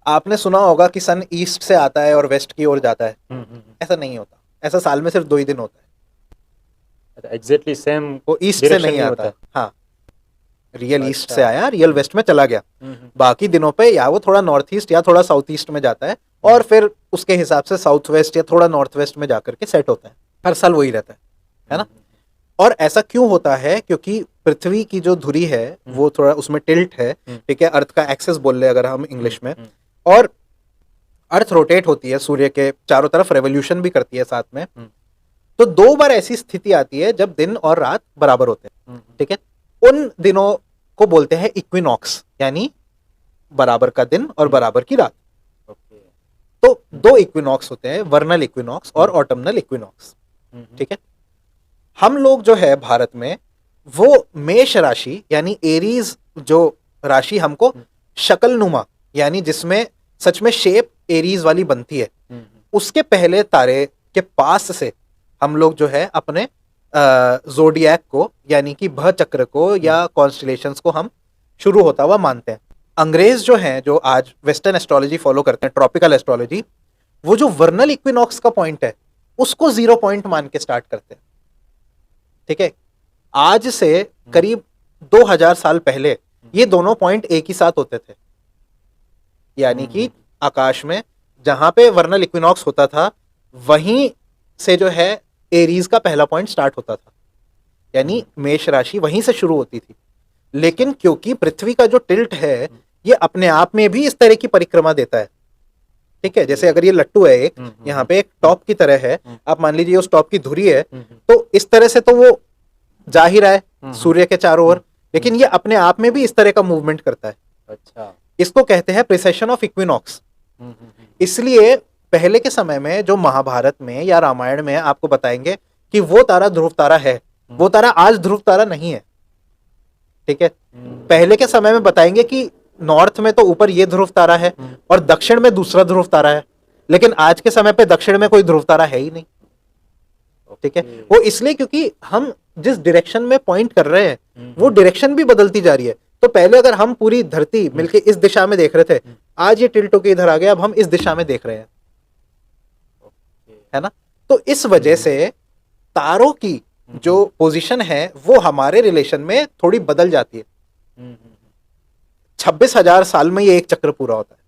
आपने सुना होगा कि सन ईस्ट से आता है और वेस्ट की ओर जाता है। ऐसा नहीं होता, ऐसा साल में सिर्फ 2 ही दिन होता है। एग्जैक्टली सेम वो ईस्ट से डायरेक्शन नहीं नहीं आता होता। हाँ, रियल ईस्ट अच्छा। से आया, रियल वेस्ट में चला गया। बाकी दिनों पे या वो थोड़ा नॉर्थ ईस्ट या थोड़ा साउथ ईस्ट में जाता है और फिर उसके हिसाब से साउथ वेस्ट या थोड़ा नॉर्थ वेस्ट में जाकर के सेट होता है। हर साल वही रहता है ना। और ऐसा क्यों होता है? क्योंकि पृथ्वी की जो धुरी है वो थोड़ा उसमें टिल्ट है, ठीक है, अर्थ का एक्सेस बोल ले अगर हम इंग्लिश में। और अर्थ रोटेट होती है सूर्य के चारों तरफ, रेवोल्यूशन भी करती है साथ में। तो 2 बार ऐसी स्थिति आती है जब दिन और रात बराबर होते हैं, ठीक है। उन दिनों को बोलते हैं इक्विनॉक्स, यानी बराबर का दिन और बराबर की रात। तो 2 इक्विनॉक्स होते हैं, वर्नल इक्विनॉक्स और ऑटमनल इक्विनॉक्स, ठीक है। हम लोग जो है भारत में वो मेष राशि यानी एरीज जो राशि हमको शक्ल नुमा यानी जिसमें सच में शेप एरीज वाली बनती है, उसके पहले तारे के पास से हम लोग जो है अपने जोडियक को यानी कि भह चक्र को या कॉन्स्टलेशंस को हम शुरू होता हुआ मानते हैं। अंग्रेज जो हैं, जो आज वेस्टर्न एस्ट्रोलॉजी फॉलो करते हैं, ट्रॉपिकल एस्ट्रोलॉजी, वो जो वर्नल इक्विनॉक्स का पॉइंट है उसको 0 पॉइंट मान के स्टार्ट करते हैं, ठीक है। आज से करीब 2000 साल पहले ये दोनों पॉइंट एक ही साथ होते थे, यानी कि आकाश में जहां पे वर्नल इक्विनॉक्स होता था वहीं से जो है एरीज का पहला पॉइंट स्टार्ट होता था, यानी मेष राशि वहीं से शुरू होती थी। लेकिन क्योंकि पृथ्वी का जो टिल्ट है ये अपने आप में भी इस तरह की परिक्रमा देता है, ठीक है। जैसे अगर ये लट्टू है एक, यहाँ पे एक टॉप की तरह है, आप मान लीजिए उस टॉप की धुरी है, तो इस तरह से तो वो जा ही रहा है सूर्य के चारों ओर, लेकिन ये अपने आप में भी इस तरह का मूवमेंट करता है। अच्छा। इसको कहते हैं प्रिसेशन ऑफ इक्विनॉक्स। इसलिए पहले के समय में जो महाभारत में या रामायण में आपको बताएंगे कि वो तारा ध्रुव तारा है, वो तारा आज ध्रुव तारा नहीं है, ठीक है। पहले के समय में बताएंगे कि नॉर्थ में तो ऊपर ये ध्रुव तारा है और दक्षिण में दूसरा ध्रुव तारा है, लेकिन आज के समय पे दक्षिण में कोई ध्रुव तारा है ही नहीं, ठीक है। वो इसलिए क्योंकि हम जिस डायरेक्शन में पॉइंट कर रहे हैं वो डायरेक्शन भी बदलती जा रही है। तो पहले अगर हम पूरी धरती मिलके इस दिशा में देख रहे थे, आज ये टिल्ट होके इधर आ गया, अब हम इस दिशा में देख रहे हैं, है ना। तो इस वजह से तारों की जो पोजीशन है वो हमारे रिलेशन में थोड़ी बदल जाती है। 26,000 साल में ये एक चक्र पूरा होता है।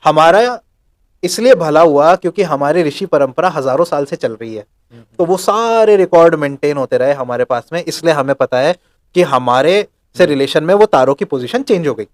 हमारा इसलिए भला हुआ क्योंकि हमारी ऋषि परंपरा हजारों साल से चल रही है, तो वो सारे रिकॉर्ड मेंटेन होते रहे हमारे पास में, इसलिए हमें पता है कि हमारे से रिलेशन में वो तारों की पोजीशन चेंज हो गई।